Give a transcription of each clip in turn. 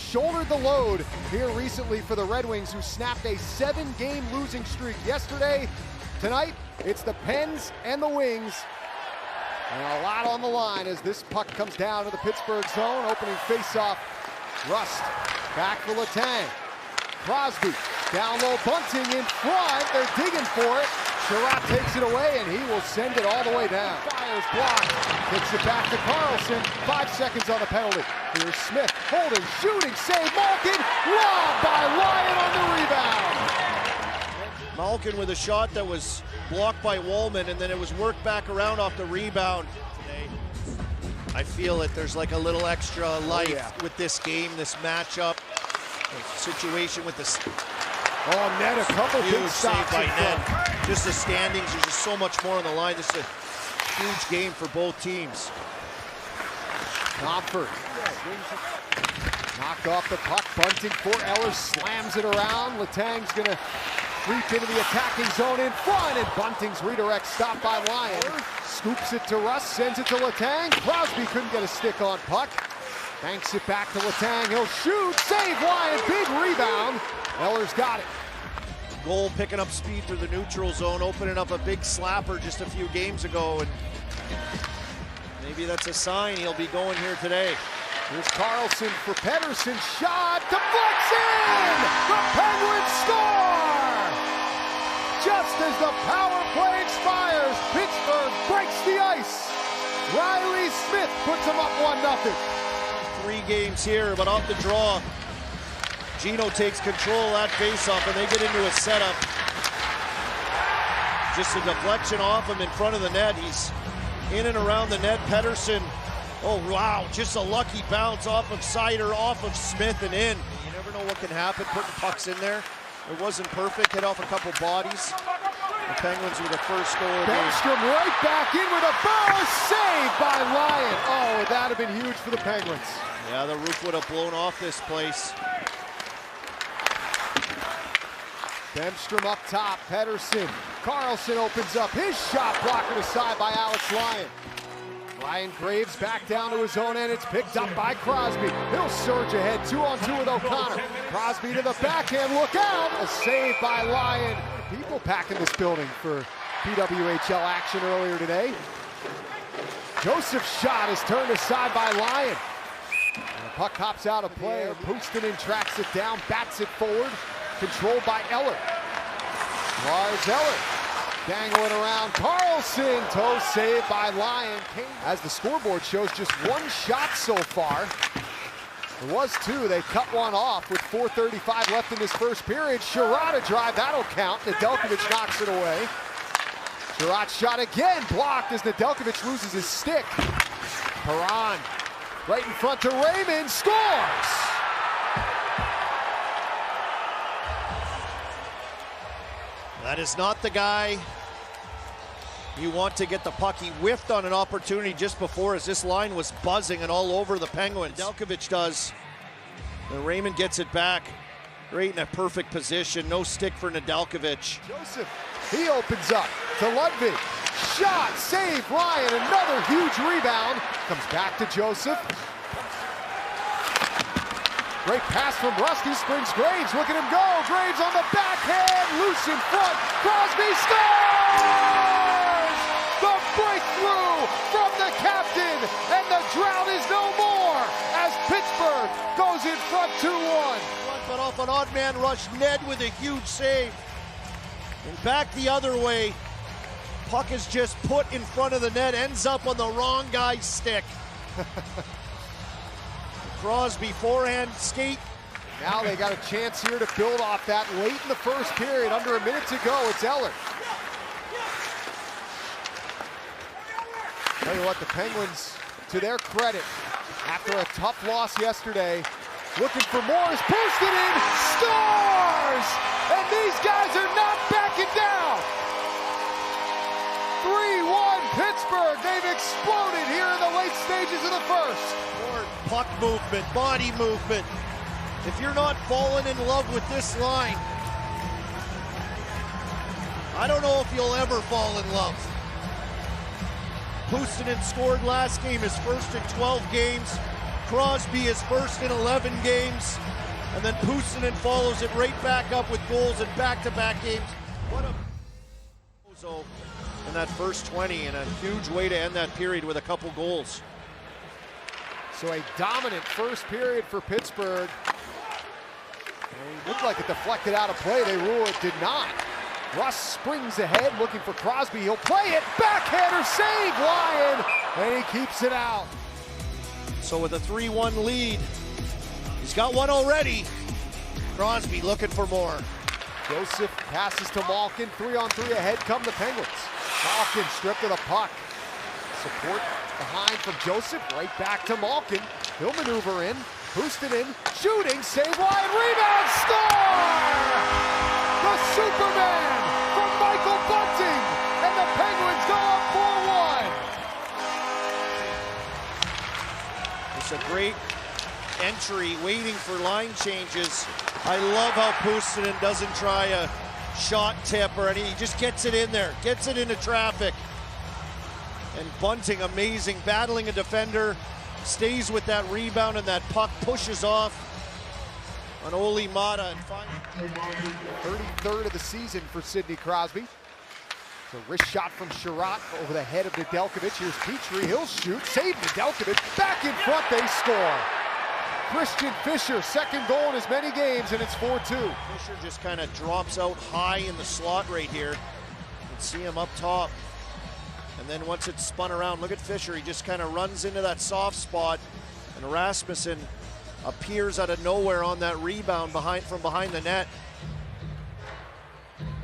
shouldered the load here recently for the Red Wings, who snapped a 7-game losing streak yesterday. Tonight, it's the Pens and the Wings. And a lot on the line as this puck comes down to the Pittsburgh zone. Opening faceoff, Rust back for Letang. Crosby, down low, Bunting in front. They're digging for it. Sherratt takes it away, and he will send it all the way down. Fires blocked, kicks it back to Carlson. 5 seconds on the penalty. Here's Smith, holding, shooting, save, Malkin, robbed by Lyon on the rebound. Malkin with a shot that was blocked by Wollman, and then it was worked back around off the rebound. Today, I feel that there's like a little extra life with this game, this matchup, the situation with this. Oh, Ned, a couple big stops by Ned. Just the standings, there's just so much more on the line. This is a huge game for both teams. Comfort knocked off the puck. Bunting for Eller, slams it around. Letang's gonna creep into the attacking zone in front, and Bunting's redirect stopped by Lyon. Scoops it to Russ, sends it to Letang. Crosby couldn't get a stick on puck. Banks it back to Letang. He'll shoot, save Lyon, big rebound. Eller's got it. Goal picking up speed through the neutral zone, opening up a big slapper just a few games ago, and maybe that's a sign he'll be going here today. Here's Carlson for Pettersson, shot, deflects in! The Penguins score! Just as the power play expires, Pittsburgh breaks the ice. Riley Smith puts them up 1-0. 3 games here, but off the draw, Gino takes control of that faceoff, and they get into a setup. Just a deflection off him in front of the net. He's in and around the net. Pettersson, oh wow, just a lucky bounce off of Sider, off of Smith, and in. You never know what can happen putting pucks in there. It wasn't perfect, hit off a couple bodies. The Penguins with the first goal of the game. Bemstrom right back in with a burst, saved by Lyon. Oh, that would have been huge for the Penguins. Yeah, the roof would have blown off this place. Bemstrom up top, Pettersson. Carlson opens up his shot, blocked aside by Alex Lyon. Ryan Graves back down to his own end. It's picked up by Crosby. He'll surge ahead, 2-on-2 with O'Connor. Crosby to the backhand, look out! A save by Lyon. People packing this building for PWHL action earlier today. Joseph's shot is turned aside by Lyon. And the puck hops out of play. Puustinen tracks it down, bats it forward. Controlled by Eller. Lars Eller dangling around. Carlson, toe saved by Lyon. As the scoreboard shows, just 1 shot so far. There was 2. They cut one off with 4:35 left in this first period. Sherratt a drive, that'll count. Nedeljkovic knocks it away. Sherratt shot again, blocked as Nedeljkovic loses his stick. Perron right in front to Raymond, scores! That is not the guy you want to get the puck. He whiffed on an opportunity just before as this line was buzzing and all over the Penguins. Nedeljkovic does. And Raymond gets it back. Right in a perfect position. No stick for Nedeljkovic. Joseph, he opens up to Ludwig. Shot, save, Ryan, another huge rebound. Comes back to Joseph. Great pass from Rusty, springs Graves, look at him go. Graves on the backhand, loose in front. Crosby scores! The breakthrough from the captain, and the drought is no more as Pittsburgh goes in front 2-1. But off an odd man rush, Ned with a huge save. And back the other way. Puck is just put in front of the net, ends up on the wrong guy's stick. Crosby forehand skate. Now they got a chance here to build off that late in the first period. Under a minute to go, it's Eller. Tell you what, the Penguins, to their credit, after a tough loss yesterday, looking for more as Puustinen scores! And these guys are not backing down! 3-1 Pittsburgh. They've exploded here in the late stages of the first. Puck movement, body movement. If you're not falling in love with this line, I don't know if you'll ever fall in love. Puustinen scored last game, his first in 12 games. Crosby his first in 11 games, and then Puustinen follows it right back up with goals in back-to-back games. What a in that first 20, and a huge way to end that period with a couple goals. So a dominant first period for Pittsburgh. And it looked like it deflected out of play. They rule it did not. Russ springs ahead looking for Crosby. He'll play it. Backhander save, Lyon, and he keeps it out. So with a 3-1 lead, he's got one already. Crosby looking for more. Joseph passes to Malkin. 3-on-3 ahead come the Penguins. Malkin stripped of the puck. Support behind from Joseph. Right back to Malkin. He'll maneuver in. Boosted in. Shooting. Save line. Rebound. Score! The Superman from Michael Bunting. And the Penguins go up 4-1. It's a great entry, waiting for line changes. I love how Puustinen doesn't try a shot tip or anything. He just gets it in there, gets it into traffic. And Bunting, amazing, battling a defender, stays with that rebound, and that puck pushes off on Oli Mata. And finally, 33rd of the season for Sidney Crosby. It's a wrist shot from Sherratt over the head of Nedeljkovic. Here's Petrie, he'll shoot, save Nedeljkovic, back in front, they score. Christian Fischer, second goal in as many games, and it's 4-2. Fischer just kind of drops out high in the slot right here. You can see him up top. And then once it's spun around, look at Fischer. He just kind of runs into that soft spot, and Rasmussen appears out of nowhere on that rebound from behind the net.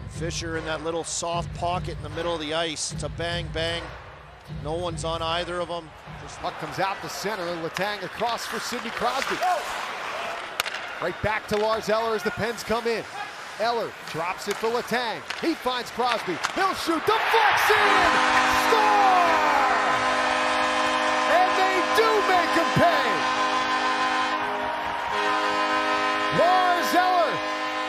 Fischer in that little soft pocket in the middle of the ice. It's a bang, bang. No one's on either of them. Puck comes out the center, Letang across for Sidney Crosby. Right back to Lars Eller as the Pens come in. Eller drops it for Letang. He finds Crosby. He'll shoot, deflects in! Score! And they do make him pay! Lars Eller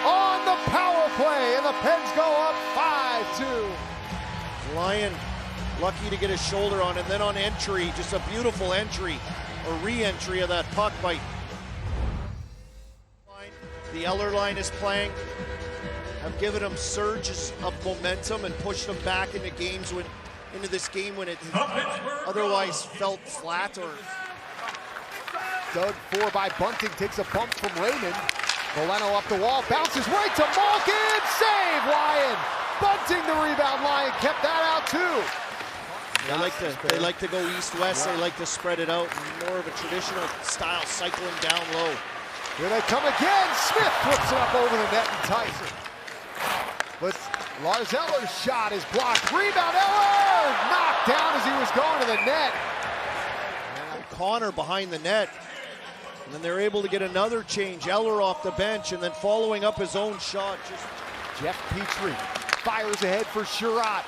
on the power play, and the Pens go up 5-2. Lyon lucky to get his shoulder on, and then on entry, just a beautiful entry, or re-entry of that puck by the Eller line is playing, have given him surges of momentum and pushed him back into games into this game when it otherwise felt flat. Or dug for by Bunting, takes a bump from Raymond. Boleno up the wall, bounces right to Malkin, save Lyon. Bunting the rebound, Lyon kept that out too. They like to go east-west. They like to spread it out, more of a traditional style, cycling down low. Here they come again. Smith flips it up over the net and ties it. But Lars Eller's shot is blocked. Rebound, Eller! Knocked down as he was going to the net. Connor behind the net. And then they're able to get another change. Eller off the bench, and then following up his own shot. Jeff Petrie fires ahead for Sherratt.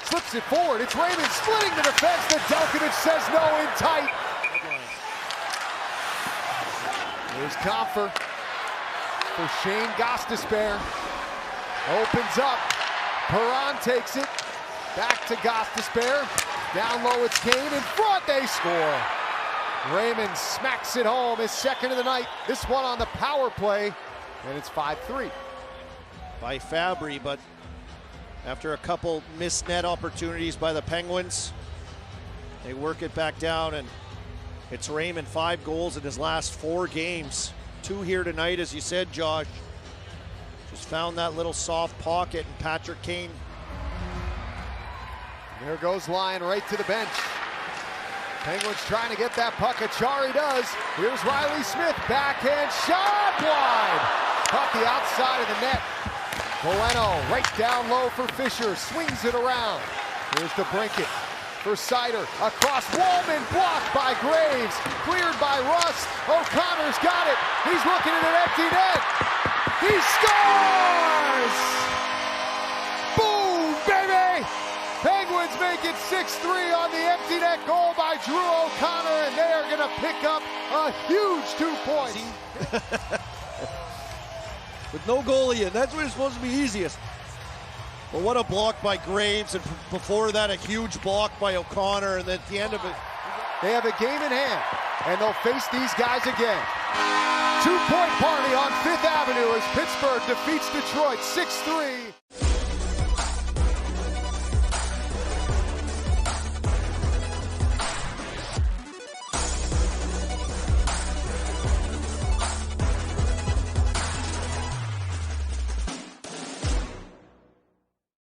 Slips it forward. It's Raymond splitting the defense. Nedeljkovic says no in tight. Here's Comfer for Shane Gostisbehere. Opens up. Perron takes it. Back to Gostisbehere. Down low it's Kane. In front they score. Raymond smacks it home. His second of the night. This one on the power play. And it's 5-3. By Fabry, but after a couple missed net opportunities by the Penguins, they work it back down, and it's Raymond, 5 goals in his last 4 games. 2 here tonight, as you said, Josh. Just found that little soft pocket, and Patrick Kane. There goes Lyon right to the bench. Penguins trying to get that puck. Achari does. Here's Riley Smith, backhand shot, wide. Caught the outside of the net. Boleno right down low for Fischer, swings it around. Here's DeBrincat for Sider, across Wallman, blocked by Graves, cleared by Rust. O'Connor's got it, he's looking at an empty net. He scores! Boom, baby! Penguins make it 6-3 on the empty net goal by Drew O'Connor, and they are gonna pick up a huge 2 points. With no goalie in, that's when it's supposed to be easiest. But what a block by Graves, and before that a huge block by O'Connor, and then at the end of it, They have a game in hand, and they'll face these guys again. 2-point party on 5th Avenue as Pittsburgh defeats Detroit 6-3.